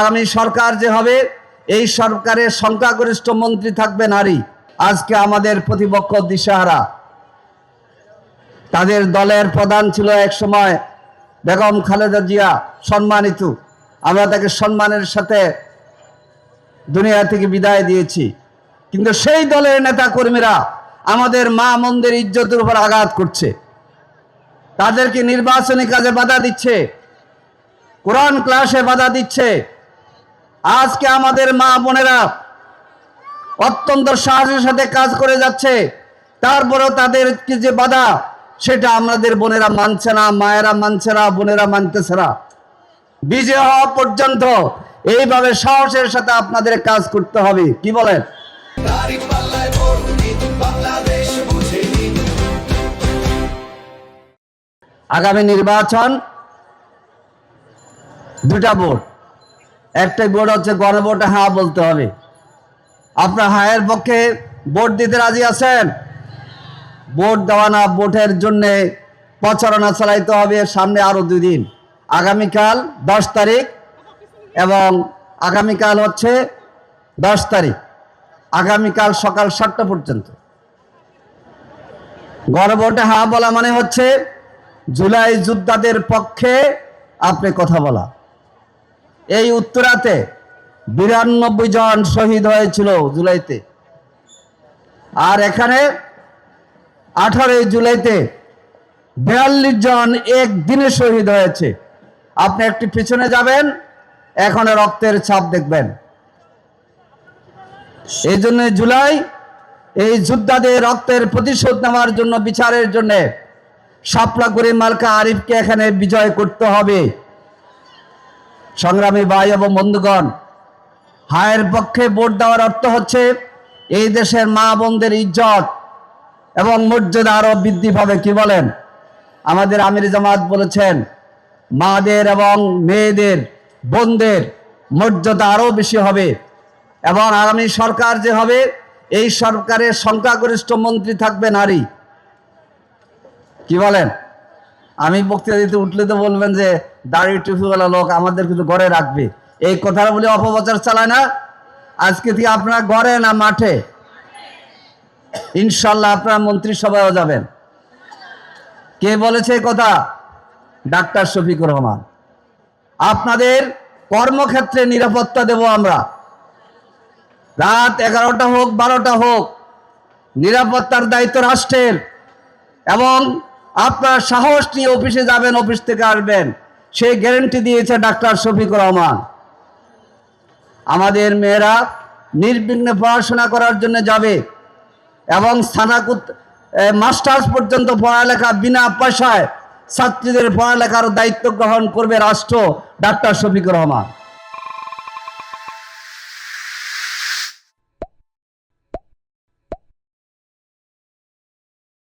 আগামী সরকার যে হবে এই সরকারের সংখ্যাগরিষ্ঠ মন্ত্রী থাকবে নারী। আজকে আমাদের প্রতিপক্ষ দিশাহারা। তাদের দলের প্রধান ছিল এক সময় বেগম খালেদা জিয়া, সম্মানিত। আমরা তাকে সম্মানের সাথে দুনিয়া থেকে বিদায় দিয়েছি, কিন্তু সেই দলের নেতা কর্মীরা আমাদের মা বোনদের ইজ্জতের উপর আঘাত করছে, তাদেরকে নির্বাচনী কাজে বাধা দিচ্ছে, কোরআন ক্লাসে বাধা দিচ্ছে। আজকে আমাদের মা বোনেরা অত্যন্ত সাহসের সাথে কাজ করে যাচ্ছে, তারপরেও তাদের যে বাধা সেটা আমাদের বোনেরা মানছে না, মায়েরা মানছে না, বোনেরা মানতেছে না। বিজয় হওয়া পর্যন্ত এইভাবে সাহসের সাথে আপনাদের কাজ করতে হবে। কি বলেন? আগামী নির্বাচন দুটা ভোট, একটা ভোট হচ্ছে গণভোটে হ্যাঁ বলতে হবে। আপনার হায়ের পক্ষে ভোট দিতে রাজি আছেন? ভোট দেওয়া না, ভোটের জন্যে প্রচারণা চালাইতে হবে। সামনে আরো 2 দিন, আগামীকাল 10 তারিখ এবং আগামীকাল হচ্ছে 10 তারিখ, আগামীকাল সকাল 7টা পর্যন্ত। গণভোটে হ্যাঁ বলা মানে হচ্ছে জুলাই যোদ্ধাদের পক্ষে আপনি কথা বলা। এই উত্তরাতে 92 জন শহীদ হয়েছিল জুলাইতে, আর এখানে 18 জুলাইতে 42 জন একদিনে শহীদ হয়েছে। আপনি একটু পিছনে যাবেন, এখন রক্তের ছাপ দেখবেন। এই জন্য জুলাই এই যোদ্ধাদের রক্তের প্রতিশোধ নেওয়ার জন্য, বিচারের জন্য শাপলা করে মালকা আরিফকে এখানে বিজয় করতে হবে। সংগ্রামী ভাই এবং বন্ধুগণ, হায়ের পক্ষে ভোট দেওয়ার অর্থ হচ্ছে এই দেশের মা বোনদের ইজ্জত এবং মর্যাদা আরো বৃদ্ধি পাবে। কি বলেন? আমাদের আমির জামাত বলেছেন মাদের এবং মেয়েদের, বোনদের মর্যাদা আরো বেশি হবে, এবং আগামী সরকার যে হবে এই সরকারের সংখ্যাগরিষ্ঠ মন্ত্রী থাকবে নারী। কি বলেন? আমি বক্তৃতা দিতে উঠলে তো বলবেন যে দাড়ি টুপিওয়ালা লোক আমাদের কিন্তু ঘরে রাখবে, এই কথাটা বলে অপপ্রচার চালায় না। আজকে থেকে আপনারা ঘরে না মাঠে, ইনশাল্লাহ আপনারা মন্ত্রিসভায়ও যাবেন। কে বলেছে এই কথা? ডাক্তার শফিকুর রহমান। আপনাদের কর্মক্ষেত্রে নিরাপত্তা দেব আমরা, রাত 11টা হোক 12টা হোক, নিরাপত্তার দায়িত্ব রাষ্ট্রের। এবং আপনার সাহস নিয়ে অফিসে যাবেন, অফিস থেকে আসবেন, সেই গ্যারান্টি দিয়েছে ডাক্তার শফিকুর রহমান। আমাদের মেয়েরা নির্বিঘ্নে পড়াশোনা করার জন্য যাবে এবং স্নাতক মাস্টার্স পর্যন্ত পড়ালেখা বিনা পয়সায় ছাত্রীদের পড়ালেখার দায়িত্ব গ্রহণ করবে রাষ্ট্র, ডাক্তার শফিকুর রহমান।